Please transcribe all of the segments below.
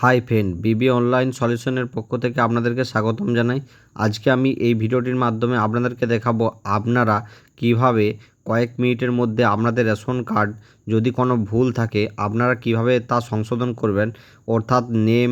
Hi friend, বিবি online সলিউশনের পক্ষ থেকে আপনাদেরকে স্বাগতম জানাই। আজকে আমি এই ভিডিওটির মাধ্যমে আপনাদেরকে দেখাবো আপনারা কিভাবে কয়েক মিনিটের মধ্যে আপনাদের রেশন কার্ড যদি কোনো ভুল থাকে আপনারা কিভাবে তা সংশোধন করবেন। অর্থাৎ name,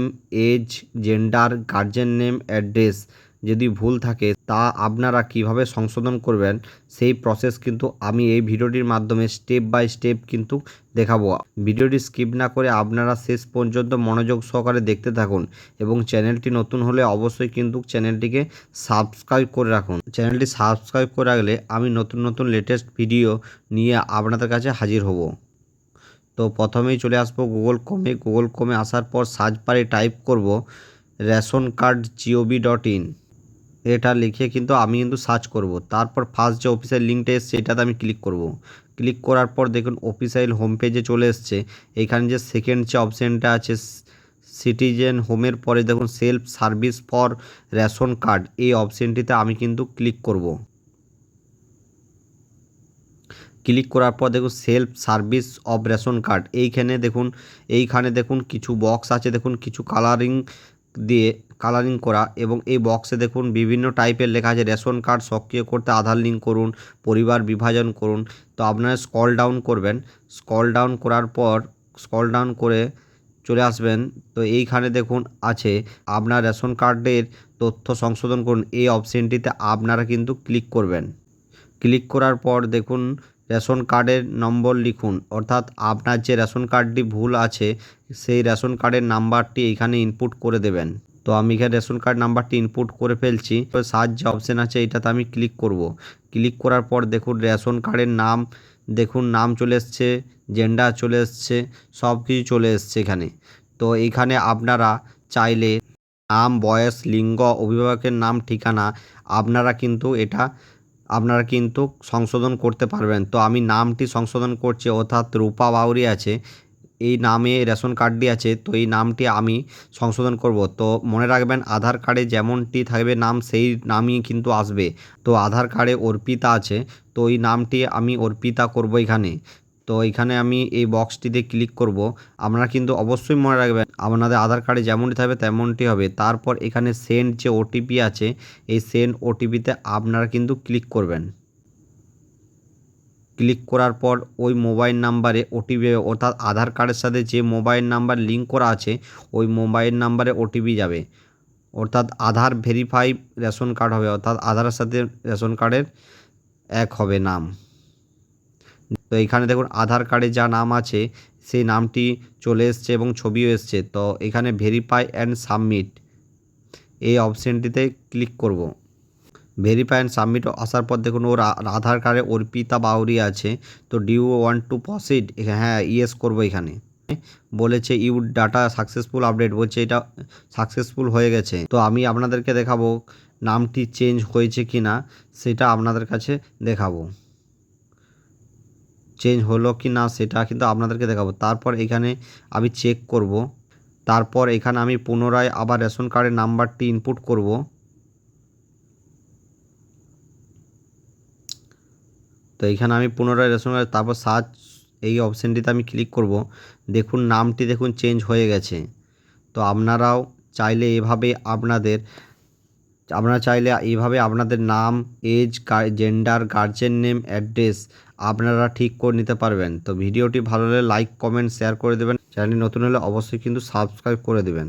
age, gender, guardian name, address যদি ভুল থাকে তা আপনারা কিভাবে সংশোধন করবেন সেই প্রসেস কিন্তু আমি এই ভিডিওটির মাধ্যমে স্টেপ বাই স্টেপ কিন্তু দেখাবো। ভিডিওটি স্কিপ না করে আপনারা শেষ পর্যন্ত মনোযোগ সহকারে দেখতে থাকুন এবং চ্যানেলটি নতুন হলে অবশ্যই কিন্তু চ্যানেলটিকে সাবস্ক্রাইব করে রাখুন। চ্যানেলটি সাবস্ক্রাইব করে রাখলে আমি নতুন নতুন লেটেস্ট ভিডিও নিয়ে আপনাদের কাছে হাজির হব। তো প্রথমেই চলে আসবো গুগল ক্রোমে আসার পর সার্চ বারে টাইপ করব রেশনকার্ড.gov.in। এটা লিখে কিন্তু আমি সার্চ করব। তারপর ফার্স্ট যে অফিসিয়াল লিঙ্কটা এসছে এটাতে আমি ক্লিক করব। ক্লিক করার পর দেখুন অফিসিয়াল হোম পেজে চলে এসছে। এখানে যে সেকেন্ড যে অপশানটা আছে সিটিজেন হোমের পরে দেখুন self service for ration card, এই অপশানটিতে আমি কিন্তু ক্লিক করব। ক্লিক করার পর দেখুন self service of ration card, এইখানে দেখুন কিছু বক্স আছে, দেখুন কিছু কালারিং করা এবং এই বক্সে দেখুন বিভিন্ন টাইপের লেখা আছে রেশন কার্ড সক্রিয় করতে আধার লিঙ্ক করুন, পরিবার বিভাজন করুন। তো আপনারা স্ক্রল ডাউন করবেন। স্ক্রল ডাউন করে চলে আসবেন। তো এইখানে দেখুন আছে আপনার রেশন কার্ডের তথ্য সংশোধন করুন, এই অপশানটিতে আপনারা কিন্তু ক্লিক করবেন। ক্লিক করার পর দেখুন রেশন কার্ডের নম্বর লিখুন, অর্থাৎ আপনার যে রেশন কার্ডটি ভুল আছে সেই রেশন কার্ডের নাম্বারটি এখানে ইনপুট করে দেবেন। তো আমি এখানে রেশন কার্ড নাম্বারটি ইনপুট করে ফেলছি। সার্চ যে অপশান আছে এটাতে আমি ক্লিক করব। ক্লিক করার পর দেখুন রেশন কার্ডের নাম, দেখুন নাম চলে এসছে, জেন্ডার চলে এসছে, সব কিছু চলে এসছে এখানে। তো এইখানে আপনারা চাইলে নাম, বয়স, লিঙ্গ, অভিভাবকের নাম, ঠিকানা আপনারা কিন্তু সংশোধন করতে পারবেন। তো আমি নামটি সংশোধন করছি, অর্থাৎ রূপা বাউরি আছে, এই নামে রেশন কার্ডটি আছে, তো এই নামটি আমি সংশোধন করব। তো মনে রাখবেন আধার কার্ডে যেমনটি থাকবে নাম সেই নামই কিন্তু আসবে। তো আধার কার্ডে অর্পিতা আছে, তো এই নামটি আমি অর্পিতা করব এখানে। তো এখানে আমি এই বক্সটিতে ক্লিক করব। আপনারা কিন্তু অবশ্যই মনে রাখবেন আপনাদের আধার কার্ডে যেমনটি থাকবে তেমনটি হবে। তারপর এখানে সেন্ড যে ওটিপি আছে এই সেন্ড ওটিপিতে আপনারা কিন্তু ক্লিক করবেন। ক্লিক করার পর ওই মোবাইল নাম্বারে ওটিপি, অর্থাৎ আধার কার্ডের সাথে যে মোবাইল নাম্বার লিঙ্ক করা আছে ওই মোবাইল নাম্বারে ওটিপি যাবে, অর্থাৎ আধার ভেরিফাই রেশন কার্ড হবে, অর্থাৎ আধারের সাথে রেশন কার্ডের এক হবে নাম। তো এখানে দেখুন আধার কার্ডে যা নাম আছে সেই নামটি চলে এসছে এবং ছবিও এসছে। তো এখানে ভেরিফাই অ্যান্ড সাবমিট এই অপশানটিতে ক্লিক করব। ভেরিফাই অ্যান্ড সাবমিট আসার পর দেখুন ওর আধার কার্ডে অর্পিতা বাউরি আছে। তো do you want to proceed, হ্যাঁ ইয়েস করবো। এখানে বলেছে ইউ ডাটা সাকসেসফুল আপডেট, বলছে এটা সাকসেসফুল হয়ে গেছে। তো আমি আপনাদেরকে দেখাবো নামটি চেঞ্জ হয়েছে কি না, সেটা আপনাদের কাছে দেখাবো। চেঞ্জ হলো কি না সেটা কিন্তু আপনাদেরকে দেখাবো। তারপর এখানে আমি চেক করব। তারপর এখানে আমি পুনরায় আবার রেশন কার্ডের নাম্বারটি ইনপুট করব। তো এখানে আমি পুনরায় রেশন কার্ড, তারপর সার্চ এই অপশানটিতে আমি ক্লিক করব। দেখুন নামটি দেখুন চেঞ্জ হয়ে গেছে। তো আপনারা চাইলে আপনাদের নাম, age, gender, guardian name, address আপনারা ঠিক করে নিতে পারবেন। তো ভিডিওটি ভালো লাগলে লাইক, কমেন্ট, শেয়ার করে দেবেন। চ্যানেলটি নতুন হলে অবশ্যই কিন্তু সাবস্ক্রাইব করে দেবেন।